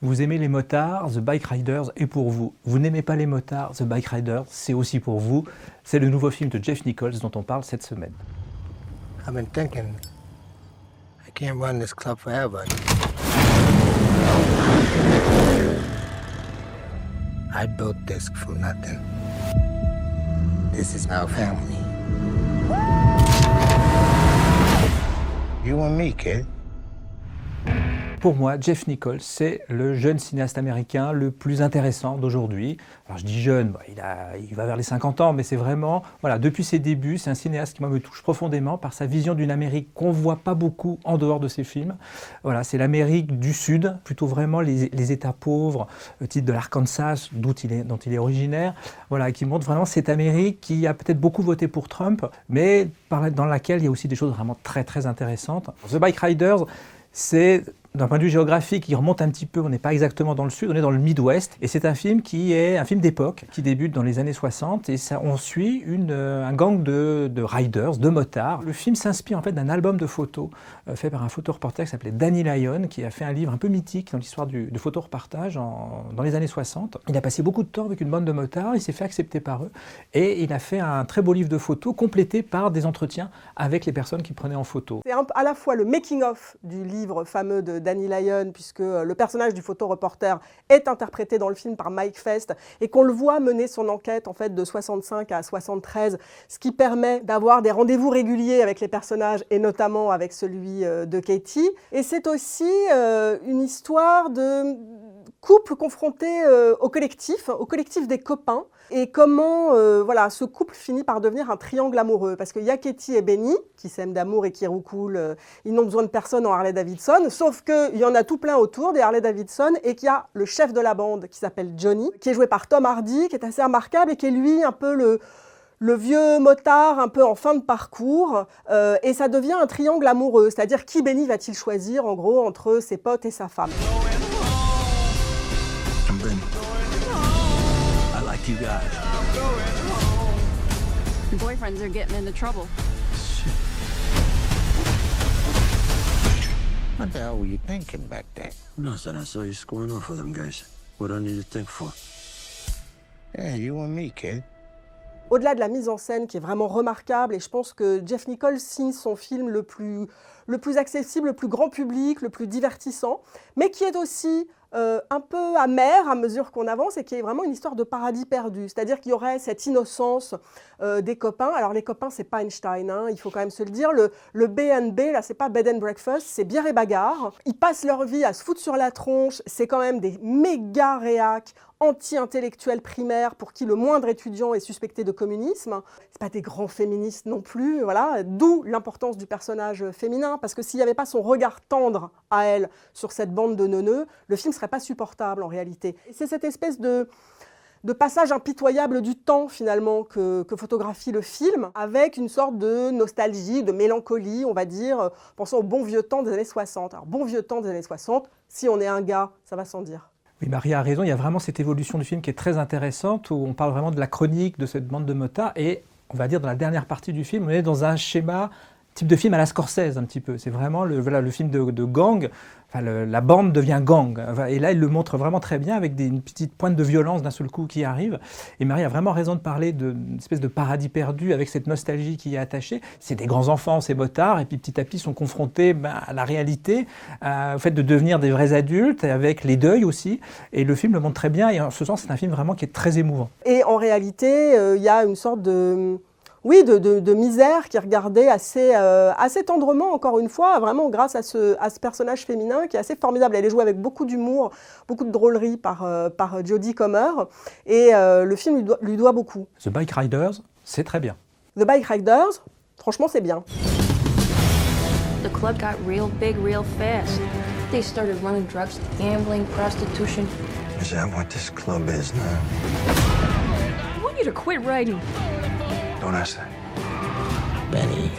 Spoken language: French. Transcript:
Vous aimez les motards, The Bike Riders est pour vous. Vous n'aimez pas les motards, The Bike Riders, c'est aussi pour vous. C'est le nouveau film de Jeff Nichols dont on parle cette semaine. I've been thinking, I can't run this club forever. I built this from nothing. This is our family. You and me, kid. Pour moi, Jeff Nichols, c'est le jeune cinéaste américain le plus intéressant d'aujourd'hui. Alors je dis jeune, il va vers les 50 ans, mais c'est vraiment, voilà, depuis ses débuts, c'est un cinéaste qui moi, me touche profondément par sa vision d'une Amérique qu'on ne voit pas beaucoup en dehors de ses films. Voilà, c'est l'Amérique du Sud, plutôt vraiment les États pauvres, le titre de l'Arkansas, dont il est originaire, voilà, qui montre vraiment cette Amérique qui a peut-être beaucoup voté pour Trump, mais dans laquelle il y a aussi des choses vraiment très très intéressantes. The Bike Riders, c'est d'un point de vue géographique, il remonte un petit peu, on n'est pas exactement dans le sud, on est dans le Midwest. Et c'est un film qui est un film d'époque, qui débute dans les années 60. Et ça, on suit un gang de riders, de motards. Le film s'inspire en fait d'un album de photos fait par un photoreporter qui s'appelait Danny Lyon, qui a fait un livre un peu mythique dans l'histoire du photoreportage dans les années 60. Il a passé beaucoup de temps avec une bande de motards, il s'est fait accepter par eux. Et il a fait un très beau livre de photos complété par des entretiens avec les personnes qu'il prenait en photo. C'est à la fois le making-of du livre fameux de Danny Lyon, puisque le personnage du photoreporter est interprété dans le film par Mike Fest, et qu'on le voit mener son enquête en fait de 65 à 73, ce qui permet d'avoir des rendez-vous réguliers avec les personnages, et notamment avec celui de Katie. Et c'est aussi une histoire de couple confronté au collectif des copains, et comment voilà, ce couple finit par devenir un triangle amoureux. Parce qu'il y a Katie et Benny, qui s'aiment d'amour et qui roucoulent, ils n'ont besoin de personne en Harley-Davidson, sauf qu'il y en a tout plein autour des Harley-Davidson, et qu'il y a le chef de la bande qui s'appelle Johnny, qui est joué par Tom Hardy, qui est assez remarquable, et qui est lui un peu le vieux motard un peu en fin de parcours, et ça devient un triangle amoureux, c'est-à-dire qui Benny va-t-il choisir en gros entre ses potes et sa femme. I'm Benny. I like you guys. Your boyfriends are getting into trouble. What the hell were you thinking back there? Nothing. I saw you squaring off with them guys. What do I need to think for? Yeah, you and me, kid. Au-delà de la mise en scène qui est vraiment remarquable, et je pense que Jeff Nichols signe son film le plus accessible, le plus grand public, le plus divertissant, mais qui est aussi un peu amer à mesure qu'on avance, et qui est vraiment une histoire de paradis perdu. C'est-à-dire qu'il y aurait cette innocence des copains. Alors les copains, c'est pas Einstein, hein, il faut quand même se le dire. Le B&B, là, c'est pas bed and breakfast, c'est bière et bagarre. Ils passent leur vie à se foutre sur la tronche. C'est quand même des méga réacs anti-intellectuels primaires pour qui le moindre étudiant est suspecté de communisme. C'est pas des grands féministes non plus, voilà. D'où l'importance du personnage féminin, parce que s'il n'y avait pas son regard tendre à elle sur cette bande de neuneux, le film serait pas supportable en réalité. Et c'est cette espèce de passage impitoyable du temps finalement que photographie le film, avec une sorte de nostalgie, de mélancolie, on va dire, pensant au bon vieux temps des années 60. Alors bon vieux temps des années 60, si on est un gars, ça va sans dire. Oui, Maria a raison, il y a vraiment cette évolution du film qui est très intéressante, où on parle vraiment de la chronique de cette bande de motards, et on va dire dans la dernière partie du film, on est dans un schéma type de film à la Scorsese un petit peu. C'est vraiment le film de gang, enfin, la bande devient gang. Et là, il le montre vraiment très bien avec une petite pointe de violence d'un seul coup qui arrive. Et Marie a vraiment raison de parler d'une espèce de paradis perdu avec cette nostalgie qui y est attachée. C'est des grands enfants, ces motards, et puis petit à petit sont confrontés à la réalité, au fait de devenir des vrais adultes, avec les deuils aussi. Et le film le montre très bien, et en ce sens, c'est un film vraiment qui est très émouvant. Et en réalité, il y a une sorte de misère qui est regardée assez tendrement, encore une fois, vraiment grâce à ce personnage féminin qui est assez formidable. Elle est jouée avec beaucoup d'humour, beaucoup de drôlerie par Jodie Comer, et le film lui doit beaucoup. The Bike Riders, c'est très bien. The Bike Riders, franchement, c'est bien. The club got real big real fast. They started running drugs, gambling, prostitution. Is that what this club is now? I want you to quit writing. Don't ask that. Benny.